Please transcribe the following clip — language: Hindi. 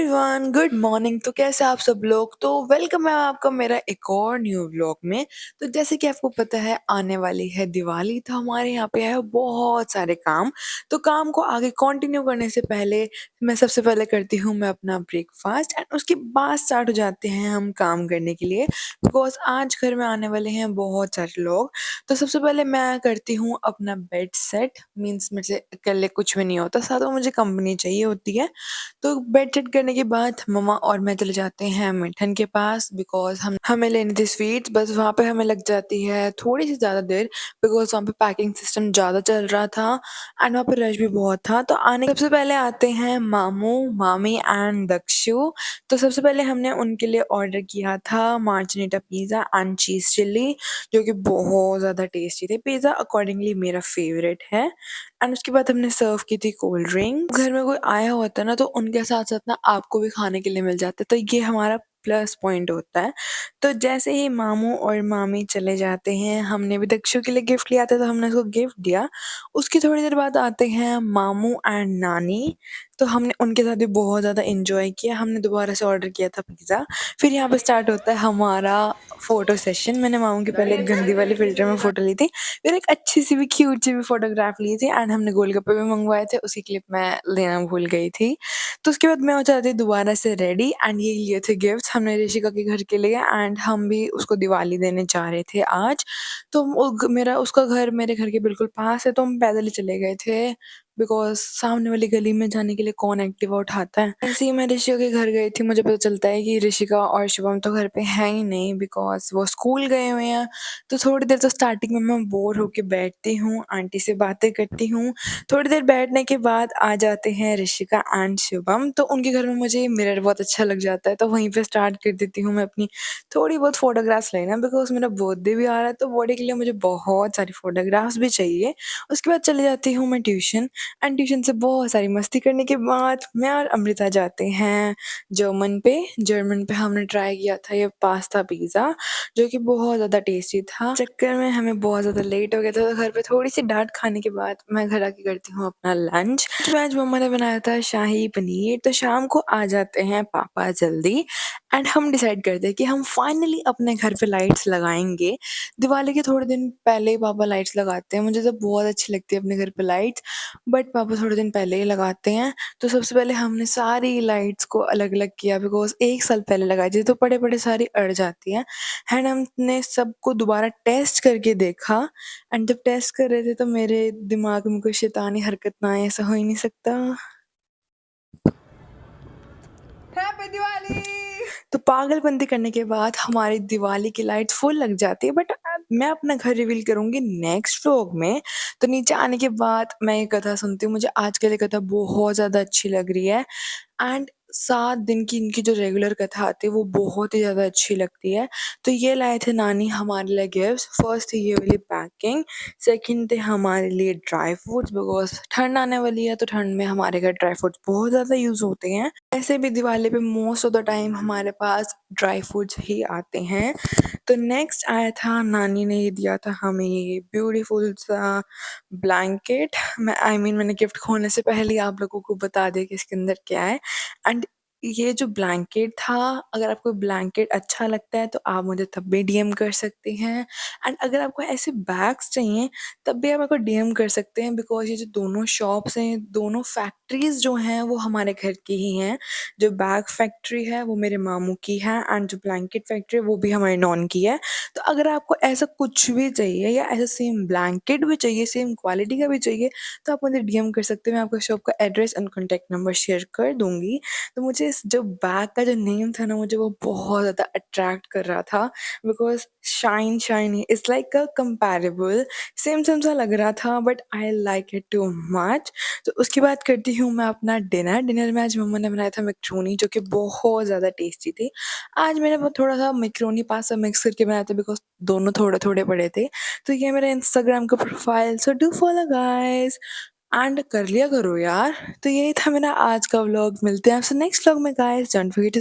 Everyone, good morning. तो कैसे आप सब लोग? तो वेलकम है आपका मेरा एक और न्यू व्लॉग में। तो जैसे कि आपको पता है आने वाली है दिवाली, तो हमारे यहाँ पे है बहुत सारे काम। तो काम को आगे कंटिन्यू करने से पहले मैं सबसे पहले करती हूँ मैं अपना ब्रेकफास्ट एंड उसके बाद स्टार्ट हो जाते हैं हम काम करने के लिए, बिकॉज आज घर में आने वाले हैं बहुत सारे लोग। तो सबसे पहले मैं करती हूँ अपना बेड सेट। मीन्स मेरे से अकेले कुछ भी नहीं होता, साथ में मुझे कंपनी चाहिए होती है। तो बेड सेट करने के बाद मम्मा और मैं चले जाते हैं मिठन के पास, बिकॉज हम हमें लेनी थी स्वीट्स। बस वहाँ पे हमें लग जाती है थोड़ी सी ज़्यादा देर, बिकॉज वहाँ पे पैकिंग सिस्टम ज़्यादा चल रहा था एंड वहाँ पे रश भी बहुत था। तो आने सबसे पहले आते हैं मामू मामी एंड दक्षु। तो सबसे पहले हमने उनके लिए ऑर्डर किया था मार्जिनेटा पिज़्ज़ा एंड चीज़ चिल्ली, जो कि बहुत ज़्यादा टेस्टी थे। पिज़्ज़ा अकॉर्डिंगली मेरा फेवरेट है। एंड उसके बाद हमने सर्व की थी कोल्ड ड्रिंक। घर में कोई आया होता है ना, तो उनके साथ साथ ना आपको भी खाने के लिए मिल जाता है, तो ये हमारा प्लस पॉइंट होता है। तो जैसे ही मामू और मामी चले जाते हैं, हमने भी दक्षु के लिए गिफ्ट लिया था तो हमने उसको गिफ्ट दिया। उसकी थोड़ी देर बाद आते हैं मामू एंड नानी। तो हमने उनके साथ भी बहुत ज़्यादा इंजॉय किया। हमने दोबारा से ऑर्डर किया था पिज़्ज़ा। फिर यहाँ पे स्टार्ट होता है हमारा फ़ोटो सेशन। मैंने मामू की पहले एक गंदी वाली फ़िल्टर में फ़ोटो ली थी, फिर एक अच्छी सी भी क्यूट सी भी फ़ोटोग्राफ ली थी एंड हमने गोलगप्पे भी मँगवाए थे, उसकी क्लिप मैं लेना भूल गई थी। तो उसके बाद मैं हो जाती दोबारा से रेडी एंड ये लिए थे गिफ्ट्स हमने ऋषिका के घर के लिए एंड हम भी उसको दिवाली देने जा रहे थे आज। तो मेरा उसका घर मेरे घर के बिल्कुल पास है, तो हम पैदल ही चले गए थे, बिकॉज़ सामने वाली गली में जाने के लिए कौन एक्टिवा उठाता है। ऐसे ही मैं ऋषिका के घर गई थी, मुझे पता चलता है कि ऋषिका और शुभम तो घर पे हैं ही नहीं, बिकॉज़ वो स्कूल गए हुए हैं। तो थोड़ी देर तो स्टार्टिंग में मैं बोर होके बैठती हूँ, आंटी से बातें करती हूँ। थोड़ी देर बैठने के बाद आ जाते हैं ऋषिका एंड शुभम। तो उनके घर में मुझे मिरर बहुत अच्छा लग जाता है, तो वहीं पे स्टार्ट कर देती हूँ मैं अपनी थोड़ी बहुत फ़ोटोग्राफ्स लेना, बिकॉज़ मेरा बर्थडे भी आ रहा है, तो बर्थडे के लिए मुझे बहुत सारी फ़ोटोग्राफ्स भी चाहिए। उसके बाद चले जाती हूँ मैं ट्यूशन एंड ट्यूशन से बहुत सारी मस्ती करने के बाद मैं और अमृता जाते हैं जर्मन पे हमने ट्राई किया था ये पास्ता पिज़्ज़ा, जो कि बहुत ज़्यादा टेस्टी था। चक्कर में हमें बहुत ज़्यादा लेट हो गया था, तो घर पे थोड़ी-सी डाँट खाने के बाद मैं घर आके करती हूँ अपना लंच। आज मम्मा ने बनाया था शाही पनीर। तो शाम को आ जाते हैं पापा जल्दी एंड हम डिसाइड करते हैं कि हम फाइनली अपने घर पे लाइट्स लगाएँगे। दिवाली के थोड़े दिन पहले ही पापा लाइट्स लगाते हैं। मुझे तो बहुत अच्छी लगती है अपने घर पे लाइट्स, बट पापा थोड़े दिन पहले ही लगाते हैं। तो सबसे पहले हमने सारी लाइट्स को अलग-अलग किया, बिकॉज़ 1 साल पहले लगाई थी तो पड़े-पड़े सारी अड़ जाती हैं। एंड हमने सबको दोबारा टेस्ट करके देखा एंड जब टेस्ट कर रहे थे तो मेरे दिमाग में कोई शैतानी हरकत ना आए, ऐसा हो ही नहीं सकता। हैप्पी दिवाली! तो पागलपंती करने के बाद हमारी दिवाली की लाइट फुल लग जाती है, बट मैं अपना घर रिवील करूँगी नेक्स्ट व्लॉग में। तो नीचे आने के बाद मैं ये कथा सुनती हूँ, मुझे आज के लिए कथा बहुत ज़्यादा अच्छी लग रही है एंड 7 दिन की इनकी जो रेगुलर कथा आती है वो बहुत ही ज़्यादा अच्छी लगती है। तो ये लाए थे नानी हमारे लिए गिफ्ट्स। फर्स्ट थी ये वाली पैकिंग, सेकंड थे हमारे लिए ड्राई फ्रूट्स, बिकॉज़ ठंड आने वाली है तो ठंड में हमारे घर ड्राई फ्रूट्स बहुत ज़्यादा यूज़ होते हैं। ऐसे भी दिवाली पे मोस्ट ऑफ द टाइम हमारे पास ड्राई फ्रूट्स ही आते हैं। तो नेक्स्ट आया था नानी ने ये दिया था हमें ये ब्यूटीफुल सा ब्लैंकेट। मैंने गिफ्ट खोलने से पहले ही आप लोगों को बता दिया कि इसके अंदर क्या है। एंड ये जो ब्लैंकेट था, अगर आपको ब्लैंकेट अच्छा लगता है तो आप मुझे तब भी डीएम कर सकते हैं एंड अगर आपको ऐसे बैग्स चाहिए तब भी आप मेरे को डीएम कर सकते हैं, बिकॉज़ ये जो दोनों शॉप्स हैं, दोनों फैक्ट्रीज़ जो हैं वो हमारे घर की ही हैं। जो बैग फैक्ट्री है वो मेरे मामू की है एंड जो ब्लैंकेट फैक्ट्री है वो भी हमारे नॉन की है। तो अगर आपको ऐसा कुछ भी चाहिए या ऐसा सेम ब्लैंकेट भी चाहिए, सेम क्वालिटी का भी चाहिए, तो आप मुझे डीएम कर सकते हैं। मैं आपको शॉप का address and contact number share कर दूँगी। तो मुझे इस जो बैग का जो नेम था ना, मुझे वो बहुत ज़्यादा अट्रैक्ट कर रहा था, because shine shiny it's like a comparable, same सा लग रहा था, but I like it too much. तो उसके बाद करती हूँ मैं अपना डिनर में आज मम्मा ने बनाया था मैक्रोनी, जो कि बहुत ज़्यादा टेस्टी थी। आज मैंने वो थोड़ा-सा मैक्रोनी पास्ता मिक्स करके बनाया था, बिकॉज़ दोनों थोड़े-थोड़े पड़े थे। तो ये मेरा इंस्टाग्राम का profile, so do follow guys and कर लिया करो यार। तो यही था मेरा आज का व्लॉग। मिलते हैं आपसे नेक्स्ट व्लॉग में गाइज़, डोंट फॉरगेट टू